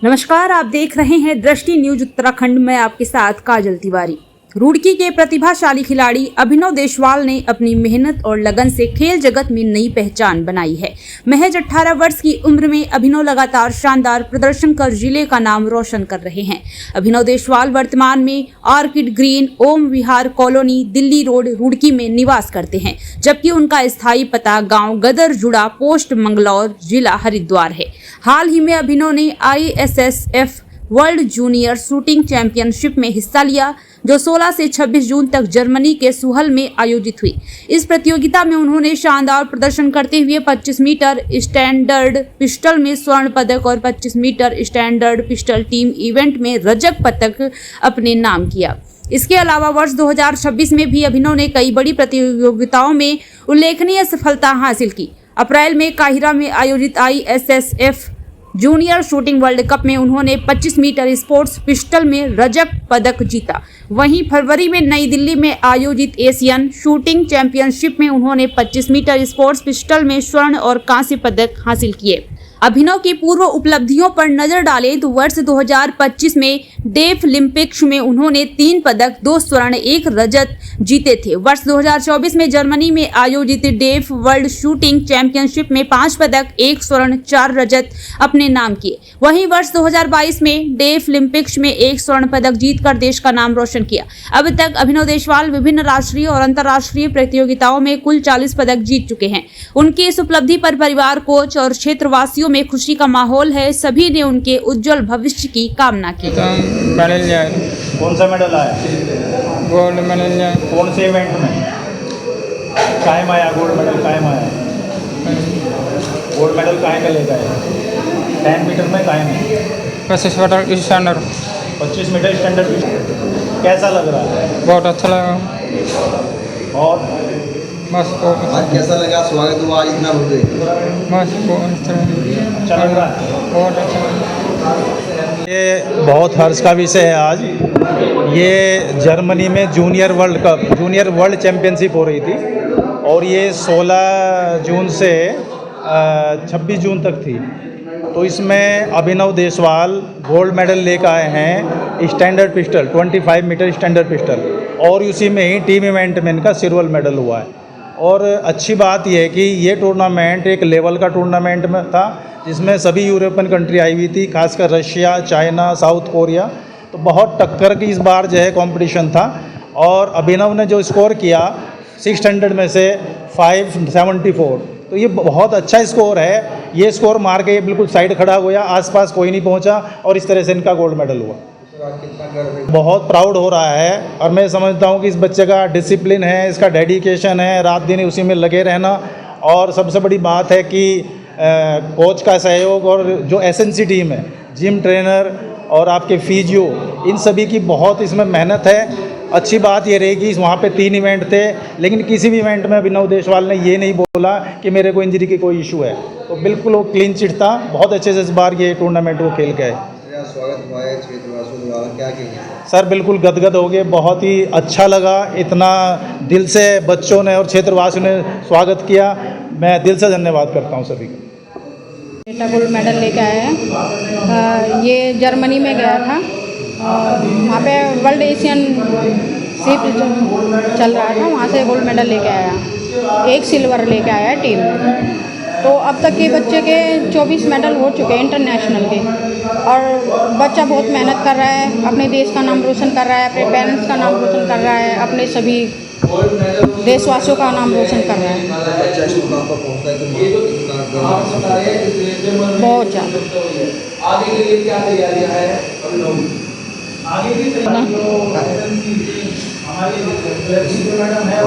नमस्कार, आप देख रहे हैं दृष्टि न्यूज उत्तराखंड में आपके साथ काजल तिवारी। रुड़की के प्रतिभाशाली खिलाड़ी अभिनव देशवाल ने अपनी मेहनत और लगन से खेल जगत में नई पहचान बनाई है। महज 18 वर्ष की उम्र में अभिनव लगातार शानदार प्रदर्शन कर जिले का नाम रोशन कर रहे हैं। अभिनव देशवाल वर्तमान में ऑर्किड ग्रीन ओम विहार कॉलोनी दिल्ली रोड रुड़की में निवास करते हैं, जबकि उनका स्थायी पता गांव गदर जुड़ा पोस्ट मंगलौर जिला हरिद्वार है। हाल ही में अभिनव ने ISSF world junior shooting championship में हिस्सा लिया, जो 16 से 26 जून तक जर्मनी के सुहल में आयोजित हुई। इस प्रतियोगिता में उन्होंने शानदार प्रदर्शन करते हुए 25 मीटर स्टैंडर्ड पिस्टल में स्वर्ण पदक और 25 metre standard pistol team event में रजत पदक अपने नाम किया। इसके अलावा वर्ष 2026 में भी अभिनव ने कई बड़ी प्रतियोगिताओं में उल्लेखनीय सफलता हासिल की। अप्रैल में काहिरा में आयोजित ISSF junior shooting world cup में उन्होंने 25 मीटर स्पोर्ट्स पिस्टल में रजत पदक जीता। वहीं फरवरी में नई दिल्ली में आयोजित एशियन शूटिंग चैंपियनशिप में उन्होंने 25 मीटर स्पोर्ट्स पिस्टल में स्वर्ण और कांस्य पदक हासिल किए। अभिनव की पूर्व उपलब्धियों पर नजर डालें तो वर्ष 2025 में डेफ ओलंपिक्स में उन्होंने 3 पदक, 2 स्वर्ण, 1 रजत जीते थे। वर्ष 2024 में जर्मनी में आयोजित डेफ वर्ल्ड शूटिंग चैंपियनशिप में 5 पदक, 1 स्वर्ण, 4 रजत अपने नाम किए। वहीं वर्ष 2022 में डेफ ओलंपिक्स में 1 स्वर्ण पदक जीतकर देश का नाम रोशन किया। अब तक अभिनव देशवाल विभिन्न राष्ट्रीय और अंतर्राष्ट्रीय प्रतियोगिताओं में कुल 40 पदक जीत चुके हैं। उनकी इस उपलब्धि पर परिवार, कोच और क्षेत्रवासियों में खुशी का माहौल है। सभी ने उनके उज्जवल भविष्य की कामना की। कौन सा मेडल आया? Gold medal. कौन से इवेंट में कायम आया? गोल्ड मेडल कायम आया? गोल्ड मेडल कायम में लेकर आया? 10 मीटर में कायम है? 25 मीटर स्टैंडर्ड। 25 metre standard. कैसा लग रहा है? बहुत अच्छा लगा। और बस आज कैसा लगा? स्वागत हुआ आज इतना बड़े? बस अच्छा लग रहा है? बहुत अच्छा लगा। ये बहुत हर्ष का विषय है आज। ये जर्मनी में जूनियर वर्ल्ड चैंपियनशिप हो रही थी और ये 16 जून से 26 जून तक थी। तो इसमें अभिनव देशवाल गोल्ड मेडल लेकर आए हैं standard pistol, 25 metre standard pistol, और उसी में ही टीम इवेंट में इनका सिल्वर मेडल हुआ है। और अच्छी बात यह है कि ये टूर्नामेंट एक लेवल का टूर्नामेंट में था, जिसमें सभी यूरोपियन कंट्री आई हुई थी, खासकर रशिया, चाइना, साउथ कोरिया। तो बहुत टक्कर की इस बार जो है कंपटीशन था। और अभिनव ने जो स्कोर किया 600 में से 574, तो ये बहुत अच्छा स्कोर है। ये स्कोर मार के ये बिल्कुल साइड खड़ा हुआ, आसपास कोई नहीं पहुंचा, और इस तरह से इनका गोल्ड मेडल हुआ। बहुत प्राउड हो रहा है। और मैं समझता हूँ कि इस बच्चे का डिसिप्लिन है, इसका डेडिकेशन है, रात दिन उसी में लगे रहना। और सबसे बड़ी बात है कि कोच का सहयोग और जो SNC टीम है, जिम ट्रेनर और आपके फिजियो, इन सभी की बहुत इसमें मेहनत है। अच्छी बात ये रही कि वहाँ पे 3 इवेंट थे, लेकिन किसी भी इवेंट में अभिनव देशवाल ने ये नहीं बोला कि मेरे को इंजरी की कोई इशू है। तो बिल्कुल वो क्लीन चिट था। बहुत अच्छे से इस बार ये टूर्नामेंट वो खेल गए। स्वागत हुआ है क्षेत्रवासियों द्वारा, क्या कहेंगे सर? बिल्कुल गदगद हो गए, बहुत ही अच्छा लगा। इतना दिल से बच्चों ने और क्षेत्रवासियों ने स्वागत किया। मैं दिल से धन्यवाद करता हूँ सभी का। बेटा गोल्ड मेडल लेके आया है। ये जर्मनी में गया था, वहाँ पे वर्ल्ड एशियन शिप चल रहा था, वहाँ से गोल्ड मेडल लेके आया। 1 सिल्वर लेके आया टीम में। तो अब तक के बच्चे के 24 मेडल हो चुके हैं इंटरनेशनल के। और बच्चा बहुत मेहनत कर रहा है, अपने देश का नाम रोशन कर रहा है, अपने पेरेंट्स का नाम रोशन कर रहा है, अपने सभी देशवासियों का नाम रोशन कर रहा है। बच्चा इस मुकाम पर पहुंचता है तो बहुत ज़्यादा।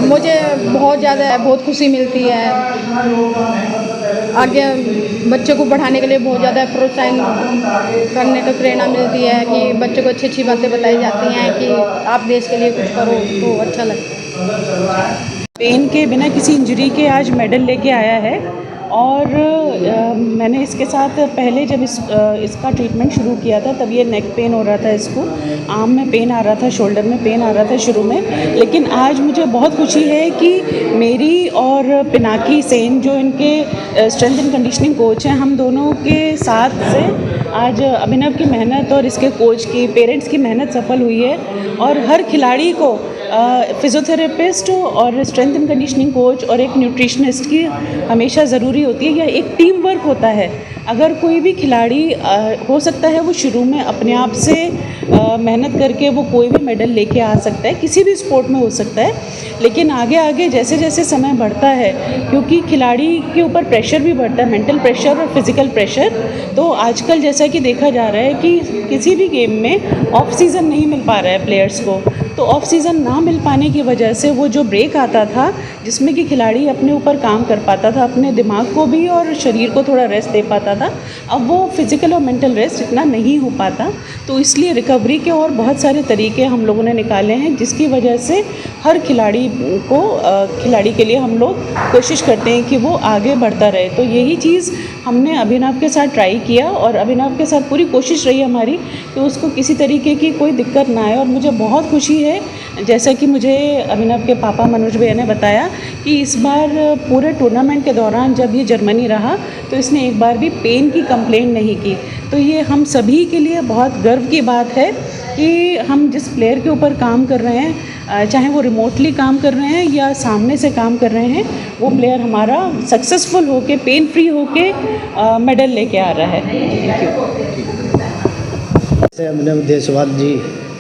मुझे बहुत ज़्यादा बहुत खुशी मिलती है। आगे बच्चे को बढ़ाने के लिए बहुत ज़्यादा प्रोत्साहन करने का प्रेरणा मिलती है कि बच्चे को अच्छी अच्छी बातें बताई जाती हैं कि आप देश के लिए कुछ करो, तो अच्छा लगता है। पेन के बिना किसी इंजरी के आज मेडल लेके आया है और मैंने इसके साथ पहले जब इसका ट्रीटमेंट शुरू किया था तब ये नेक पेन हो रहा था, इसको आर्म में पेन आ रहा था, शोल्डर में पेन आ रहा था शुरू में। लेकिन आज मुझे बहुत खुशी है कि मेरी और पिनाकी सेन जो इनके स्ट्रेंथ एंड कंडीशनिंग कोच हैं, हम दोनों के साथ से आज अभिनव की मेहनत और इसके कोच की, पेरेंट्स की मेहनत सफल हुई है। और हर खिलाड़ी को फिज़ियोथेरेपिस्ट और स्ट्रेंथ एंड कंडीशनिंग कोच और एक न्यूट्रिशनिस्ट की हमेशा ज़रूरी होती है। यह एक टीम वर्क होता है। अगर कोई भी खिलाड़ी हो सकता है वो शुरू में अपने आप से मेहनत करके वो कोई भी मेडल लेके आ सकता है, किसी भी स्पोर्ट में हो सकता है। लेकिन आगे आगे जैसे जैसे समय बढ़ता है, क्योंकि खिलाड़ी के ऊपर प्रेशर भी बढ़ता है, मेंटल प्रेशर और फिज़िकल प्रेशर, तो आजकल जैसा कि देखा जा रहा है कि किसी भी गेम में ऑफ सीज़न नहीं मिल पा रहा है प्लेयर्स को। तो ऑफ सीज़न ना मिल पाने की वजह से वो जो ब्रेक आता था जिसमें कि खिलाड़ी अपने ऊपर काम कर पाता था, अपने दिमाग को भी और शरीर को थोड़ा रेस्ट दे पाता था, अब वो फिज़िकल और मेंटल रेस्ट इतना नहीं हो पाता। तो इसलिए रिकवरी के और बहुत सारे तरीके हम लोगों ने निकाले हैं, जिसकी वजह से हर खिलाड़ी के लिए हम लोग कोशिश करते हैं कि वो आगे बढ़ता रहे। तो यही चीज़ हमने अभिनव के साथ ट्राई किया और अभिनव के साथ पूरी कोशिश रही हमारी कि उसको किसी तरीके की कोई दिक्कत ना आए। और मुझे बहुत खुशी है, जैसा कि मुझे अभिनव के पापा मनोज भैया ने बताया कि इस बार पूरे टूर्नामेंट के दौरान जब ये जर्मनी रहा तो इसने एक बार भी पेन की कंप्लेंट नहीं की। तो ये हम सभी के लिए बहुत गर्व की बात है कि हम जिस प्लेयर के ऊपर काम कर रहे हैं, चाहे वो रिमोटली काम कर रहे हैं या सामने से काम कर रहे हैं, वो प्लेयर हमारा सक्सेसफुल होके, पेन फ्री होके मेडल लेके आ रहा है। Thank you. अभिनव देशवाल जी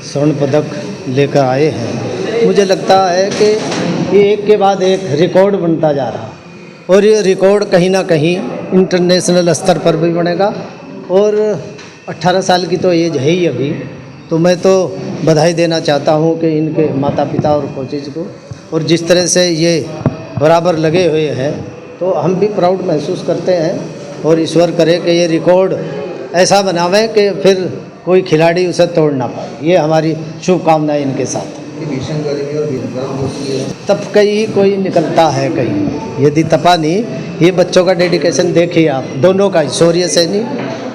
स्वर्ण पदक लेकर आए हैं। मुझे लगता है कि ये एक के बाद एक रिकॉर्ड बनता जा रहा और ये रिकॉर्ड कहीं ना कहीं इंटरनेशनल स्तर पर भी बनेगा। और 18 साल की तो एज है ही अभी, तो मैं तो बधाई देना चाहता हूँ कि इनके माता पिता और कोचेज को, और जिस तरह से ये बराबर लगे हुए हैं तो हम भी प्राउड महसूस करते हैं। और ईश्वर करे कि ये रिकॉर्ड ऐसा बनावे कि फिर कोई खिलाड़ी उसे तोड़ ना पाए। ये हमारी शुभकामनाएं इनके साथ। भीषण गर्मी और गर्म दोस्ती है, तब कहीं कोई निकलता है कहीं, यदि तपा नहीं। ये बच्चों का डेडिकेशन देखिए आप दोनों का, शौर्य सैनी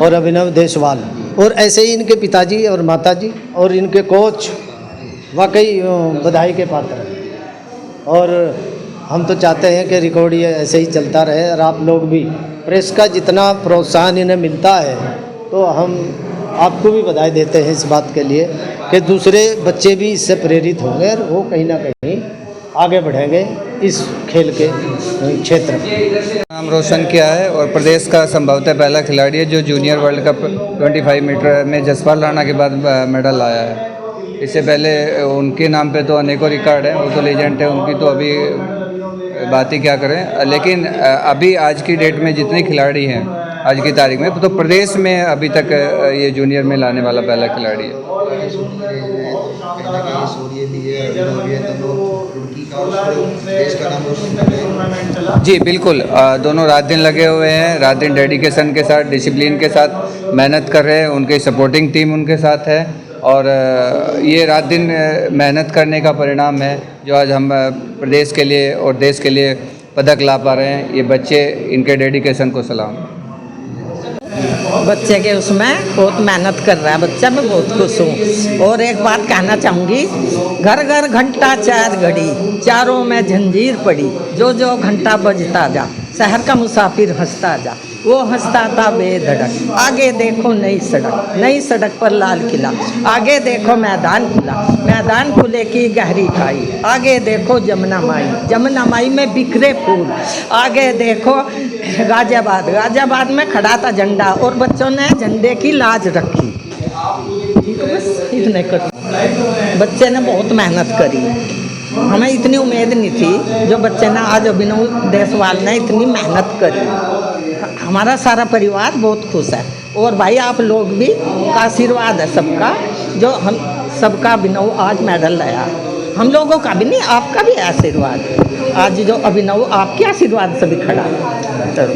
और अभिनव देशवाल, और ऐसे ही इनके पिताजी और माताजी और इनके कोच वाकई बधाई के पात्र हैं। और हम तो चाहते हैं कि रिकॉर्ड ये ऐसे ही चलता रहे। और आप लोग भी, प्रेस का जितना प्रोत्साहन इन्हें मिलता है, तो हम आपको भी बधाई देते हैं इस बात के लिए कि दूसरे बच्चे भी इससे प्रेरित होंगे और वो कहीं ना कहीं आगे बढ़ेंगे इस खेल के क्षेत्र में। नाम रोशन किया है और प्रदेश का संभवतः पहला खिलाड़ी है जो जूनियर वर्ल्ड कप 25 मीटर में जसपाल राणा के बाद मेडल लाया है। इससे पहले उनके नाम पे तो अनेकों रिकॉर्ड हैं, वो तो लेजेंड है, उनकी तो अभी बात ही क्या करें। लेकिन अभी आज की डेट में जितने खिलाड़ी हैं आज की तारीख में, तो प्रदेश में अभी तक ये जूनियर में लाने वाला पहला खिलाड़ी है। जी बिल्कुल, दोनों रात दिन लगे हुए हैं, रात दिन डेडिकेशन के साथ, डिसिप्लिन के साथ मेहनत कर रहे हैं। उनकी सपोर्टिंग टीम उनके साथ है और ये रात दिन मेहनत करने का परिणाम है जो आज हम प्रदेश के लिए और देश के लिए पदक ला पा रहे हैं। ये बच्चे, इनके डेडिकेशन को सलाम। बच्चे के उसमें बहुत मेहनत कर रहा है बच्चा, मैं बहुत खुश हूँ। और एक बात कहना चाहूँगी, घर घर घंटा चार घड़ी, चारों में जंजीर पड़ी, जो जो घंटा बजता जा, शहर का मुसाफिर हंसता जा, वो हंसता था बेधड़क। आगे देखो नई सड़क, नई सड़क पर लाल किला, आगे देखो मैदान खुला, मैदान खुले की गहरी खाई, आगे देखो जमुना माई, जमुना माई में बिखरे फूल, आगे देखो गाजियाबाद, गाजियाबाद में खड़ा था झंडा और बच्चों ने झंडे की लाज रखी। ठीक है, बस इतने कर। बच्चे ने बहुत मेहनत करी, हमें इतनी उम्मीद नहीं थी जो बच्चे ने आज अभिनव देशवाल ने इतनी मेहनत करी। हमारा सारा परिवार बहुत खुश है। और भाई आप लोग भी का आशीर्वाद है सबका, जो हम सबका अभिनव आज मेडल लाया। हम लोगों का भी नहीं, आपका भी आशीर्वाद। आज जो अभिनव आपके आशीर्वाद से भी खड़ा है। जय